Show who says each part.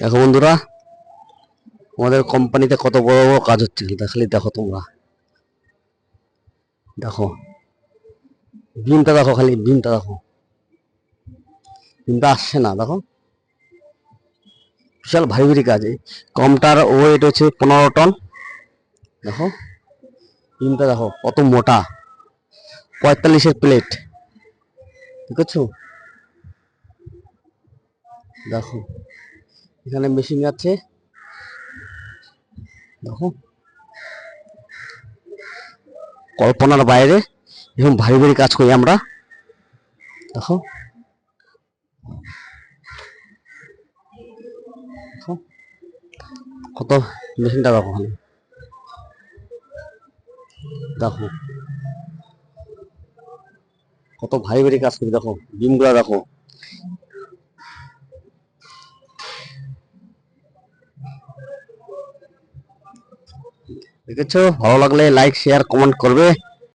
Speaker 1: দেখো বন্ধুরা, আমাদের কোম্পানিতে কত বড় বড় কাজ হচ্ছে, খালি দেখো তোমরা। দেখো বিমটা, দেখো খালি বিমটা দেখো, বিমটা আসছে না। দেখো বিশাল ভারী ভারী কাজ। কমটার ওয়েট হচ্ছে 15 টন। দেখো বিমটা দেখো কত মোটা, 45-এর প্লেট, দেখেছো? দেখো এখানে মেশিন আছে, দেখো কল্পনার বাইরে এরকম ভারী ভারী কাজ করি আমরা। দেখো দেখো কত মেশিনটা দেখো, খালি দেখো কত ভারী ভারী কাজ করি। দেখো বিমগুলা দেখো। দেখেছো? ভালো লাগলে লাইক শেয়ার কমেন্ট করবে।